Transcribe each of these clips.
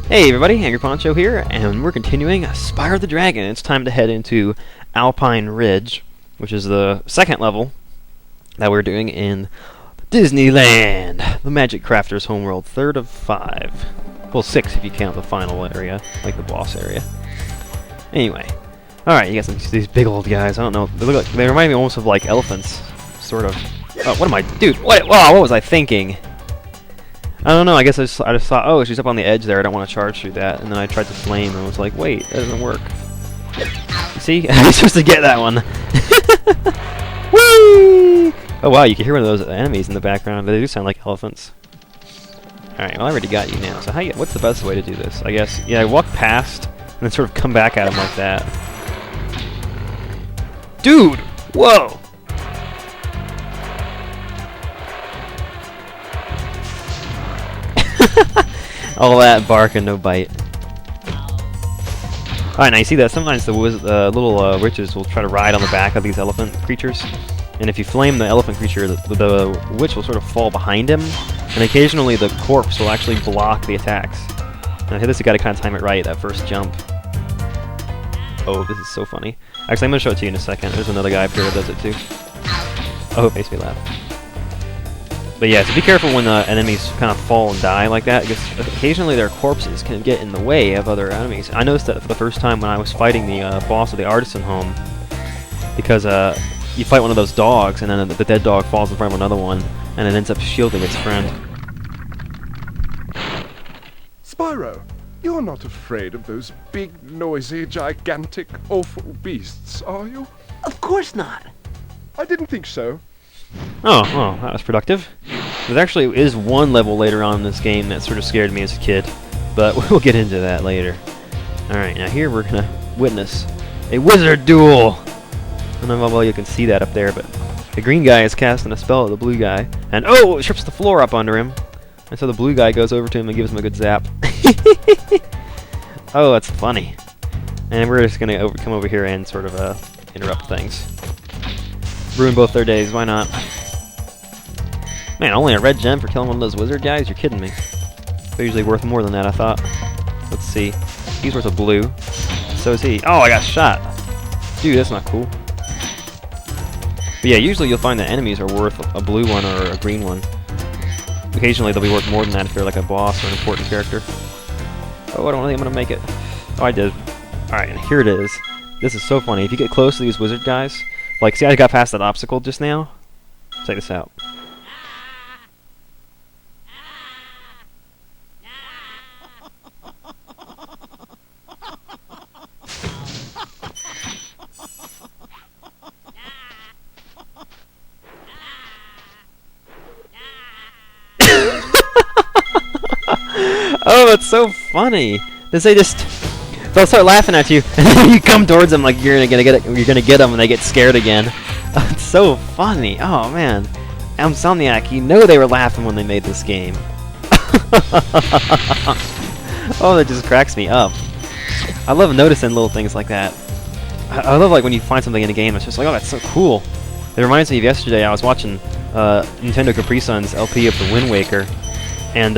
Hey everybody, Angry Poncho here, and we're continuing Spyro the Dragon. It's time to head into Alpine Ridge, which is the second level that we're doing in Disneyland, the Magic Crafter's homeworld, third of 5. Well, 6 if you count the final area, like the boss area. Anyway, alright, you got these big old guys. I don't know, they remind me almost of like elephants, sort of. Oh, what am I, dude? What was I thinking? I don't know, I guess I just thought, oh, she's up on the edge there, I don't want to charge through that, and then I tried to flame, and I was like, wait, that doesn't work. See? You're supposed to get that one. Whee! Oh wow, you can hear one of those enemies in the background, they do sound like elephants. Alright, well I already got you now, so what's the best way to do this? I guess, yeah, I walk past, and then sort of come back at him like that. Dude! Whoa! All that bark and no bite. Alright, now you see that sometimes the little witches will try to ride on the back of these elephant creatures. And if you flame the elephant creature, the witch will sort of fall behind him. And occasionally the corpse will actually block the attacks. Now this you gotta kind of time it right, that first jump. Oh, this is so funny. Actually, I'm gonna show it to you in a second. There's another guy up here that does it too. Oh, it makes me laugh. But yeah, so be careful when enemies kind of fall and die like that, because occasionally their corpses can get in the way of other enemies. I noticed that for the first time when I was fighting the boss of the artisan home, because you fight one of those dogs, and then the dead dog falls in front of another one, and it ends up shielding its friend. Spyro, you're not afraid of those big, noisy, gigantic, awful beasts, are you? Of course not. I didn't think so. Oh, that was productive. There actually is one level later on in this game that sort of scared me as a kid, but we'll get into that later. Alright, now here we're gonna witness a wizard duel! I don't know how well you can see that up there, but the green guy is casting a spell at the blue guy, and oh, it strips the floor up under him, and so the blue guy goes over to him and gives him a good zap. Oh, that's funny. And we're just gonna come over here and sort of interrupt things. Ruin both their days, why not? Man, only a red gem for killing one of those wizard guys? You're kidding me. They're usually worth more than that, I thought. Let's see. He's worth a blue. So is he. Oh, I got shot! Dude, that's not cool. But yeah, usually you'll find that enemies are worth a blue one or a green one. Occasionally they'll be worth more than that if they're like a boss or an important character. Oh, I don't think I'm gonna make it. Oh, I did. Alright, and here it is. This is so funny. If you get close to these wizard guys, like, see, I got past that obstacle just now? Check this out. Oh, that's so funny. They'll start laughing at you, and then you come towards them like you're gonna get them, and they get scared again. Oh, it's so funny. Oh man, Insomniac, you know they were laughing when they made this game. Oh, that just cracks me up. I love noticing little things like that. I love like when you find something in a game that's just like, oh, that's so cool. It reminds me of yesterday. I was watching Nintendo Capri Sun's LP of the Wind Waker, and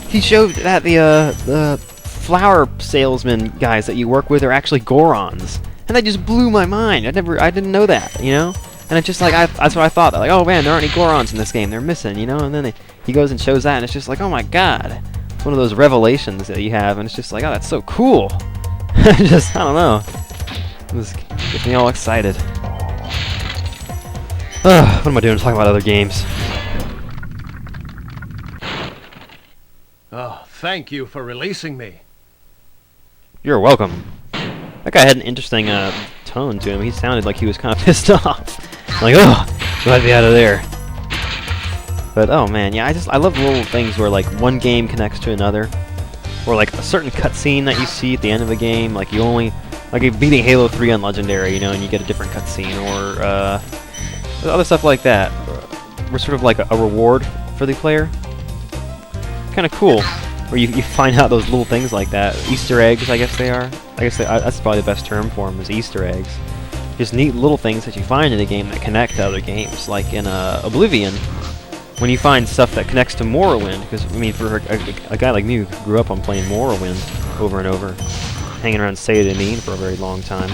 he showed that the flower salesman guys that you work with are actually Gorons, and that just blew my mind. I didn't know that, you know. And it's just like that's what I thought. Like, oh man, there aren't any Gorons in this game. They're missing, you know. And then he goes and shows that, and it's just like, oh my god, it's one of those revelations that you have, and it's just like, oh, that's so cool. I don't know. This gets me all excited. What am I doing? Talking about other games. Oh, thank you for releasing me. You're welcome. That guy had an interesting tone to him. He sounded like he was kind of pissed off. Like, oh, glad to be out of there. But oh man, yeah, I love little things where like one game connects to another, or like a certain cutscene that you see at the end of a game. Like you're beating Halo 3 on Legendary, you know, and you get a different cutscene, or other stuff like that. We're sort of like a reward for the player. Kind of cool. Where you find out those little things like that. Easter eggs, I guess they are. That's probably the best term for them, is Easter eggs. Just neat little things that you find in a game that connect to other games. Like in Oblivion, when you find stuff that connects to Morrowind, because I mean, for a guy like me who grew up on playing Morrowind over and over, hanging around Sayadinine for a very long time,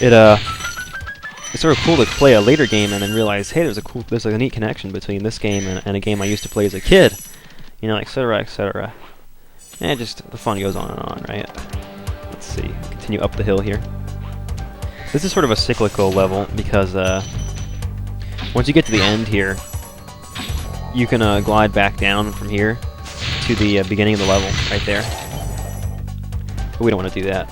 it's sort of cool to play a later game and then realize, hey, there's a neat connection between this game and a game I used to play as a kid, you know, etc., etc. And just the fun goes on, right? Let's see, continue up the hill here. This is sort of a cyclical level because once you get to the end here, you can glide back down from here to the beginning of the level, right there. But we don't want to do that.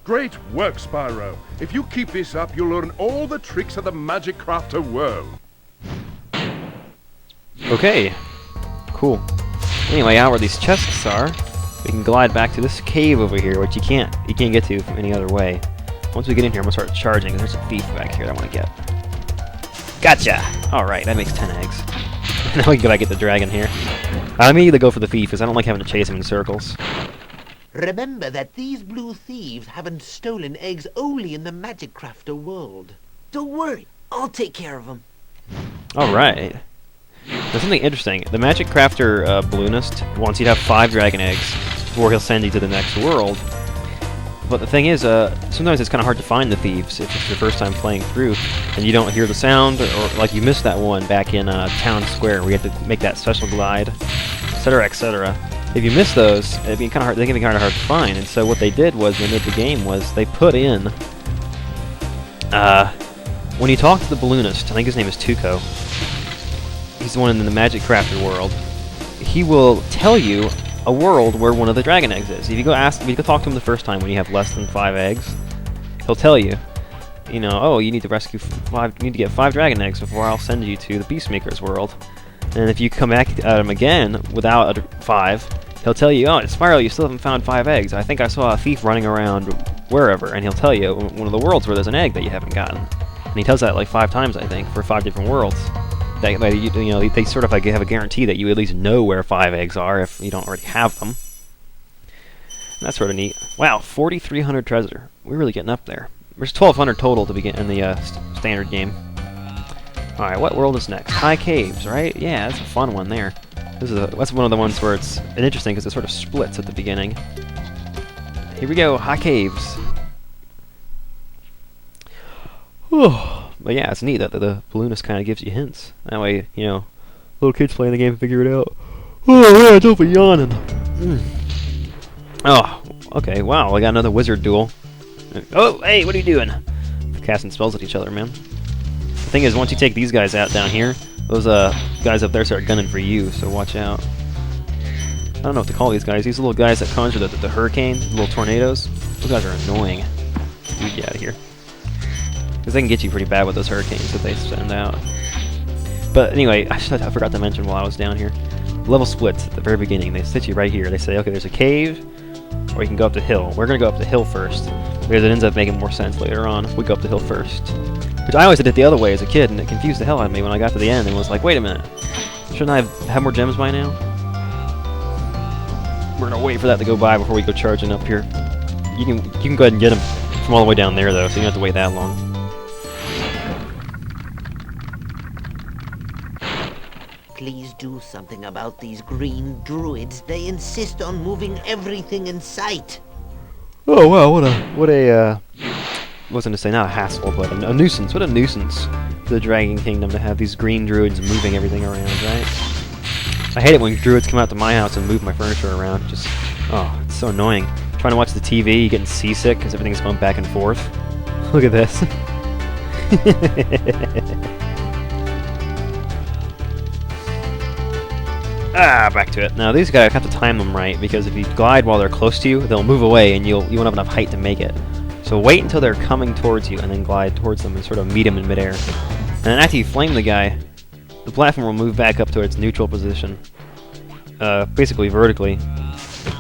Great work, Spyro. If you keep this up, you'll learn all the tricks of the Magic Crafter world. Okay, cool. Anyway, out where these chests are, we can glide back to this cave over here, which you can't get to from any other way. Once we get in here, I'm gonna start charging, because there's a thief back here that I want to get. Gotcha! Alright, that makes 10 eggs. Now we can go back get the dragon here. I'm gonna go for the thief, because I don't like having to chase him in circles. Remember that these blue thieves haven't stolen eggs only in the Magic Crafter world. Don't worry, I'll take care of them. Alright. There's something interesting. The Magic Crafter balloonist wants you to have 5 dragon eggs before he'll send you to the next world. But the thing is, sometimes it's kind of hard to find the thieves if it's your first time playing through, and you don't hear the sound, or like you missed that one back in Town Square, where you had to make that special glide, etc., etc. If you miss those, it'd be kind of hard. They can be kind of hard to find. And so what they did was, when they made the game, was they put in when you talk to the balloonist, I think his name is Tuco. He's the one in the Magic Crafter world. He will tell you a world where one of the dragon eggs is. If you go talk to him the first time when you have less than 5 eggs, he'll tell you, you know, oh, you need to rescue 5. You need to get 5 dragon eggs before I'll send you to the Peacemaker's world. And if you come back at him again without 5, he'll tell you, oh, Spyro, you still haven't found 5 eggs. I think I saw a thief running around wherever, and he'll tell you one of the worlds where there's an egg that you haven't gotten. And he does that like 5 times, I think, for 5 different worlds. They sort of like have a guarantee that you at least know where 5 eggs are if you don't already have them. And that's sort of neat. Wow, 4,300 treasure. We're really getting up there. There's 1,200 total to begin in the standard game. All right, what world is next? High Caves, right? Yeah, that's a fun one there. That's one of the ones where it's interesting because it sort of splits at the beginning. Here we go, High Caves. But yeah, it's neat that the balloonist kind of gives you hints. That way, you know, little kids playing the game figure it out. Oh yeah, don't be yawning. Oh, okay, wow, I got another wizard duel. Oh, hey, what are you doing? Casting spells at each other, man. The thing is, once you take these guys out down here, those guys up there start gunning for you, so watch out. I don't know what to call these guys. These little guys that conjure the hurricane, the little tornadoes. Those guys are annoying. Dude, get out of here. Because they can get you pretty bad with those hurricanes that they send out. But anyway, I forgot to mention while I was down here. Level splits at the very beginning. They sit you right here. They say, okay, there's a cave, or you can go up the hill. We're going to go up the hill first, because it ends up making more sense later on if we go up the hill first. Which I always did it the other way as a kid, and it confused the hell out of me when I got to the end and was like, wait a minute, shouldn't I have more gems by now? We're going to wait for that to go by before we go charging up here. You can go ahead and get them from all the way down there, though, so you don't have to wait that long. Please do something about these green druids. They insist on moving everything in sight. Oh wow, what a wasn't to say not a hassle, but a nuisance. What a nuisance to the Dragon Kingdom to have these green druids moving everything around, right? I hate it when druids come out to my house and move my furniture around. Just, oh, it's so annoying. Trying to watch the TV, getting seasick because everything's going back and forth. Look at this. Back to it. Now these guys have to time them right, because if you glide while they're close to you, they'll move away and you won't have enough height to make it. So wait until they're coming towards you and then glide towards them and sort of meet them in midair. And then after you flame the guy, the platform will move back up to its neutral position. Basically vertically.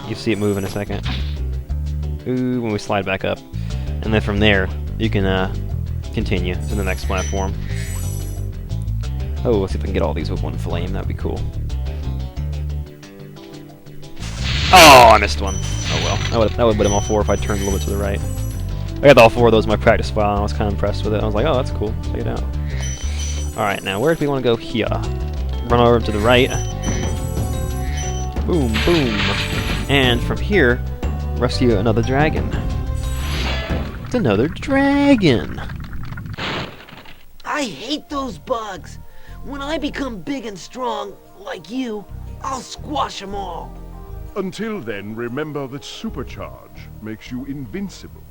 You see it move in a second. Ooh, when we slide back up. And then from there, you can continue to the next platform. Oh, let's see if I can get all these with one flame. That'd be cool. Oh, I missed one. Oh well. That would have been all 4 if I turned a little bit to the right. I got all 4 of those in my practice file, and I was kind of impressed with it. I was like, oh, that's cool. Check it out. Alright, now where do we want to go here? Run over to the right. Boom, boom. And from here, rescue another dragon. It's another dragon! I hate those bugs. When I become big and strong, like you, I'll squash them all. Until then, remember that supercharge makes you invincible.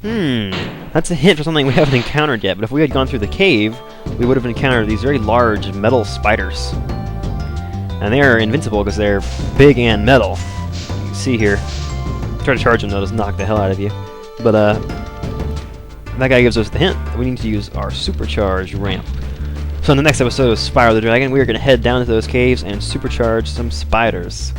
That's a hint for something we haven't encountered yet, but if we had gone through the cave, we would have encountered these very large metal spiders. And they are invincible because they're big and metal. You can see here. Try to charge them, they'll just knock the hell out of you. But, that guy gives us the hint that we need to use our supercharge ramp. So in the next episode of Spyro the Dragon, we are going to head down to those caves and supercharge some spiders.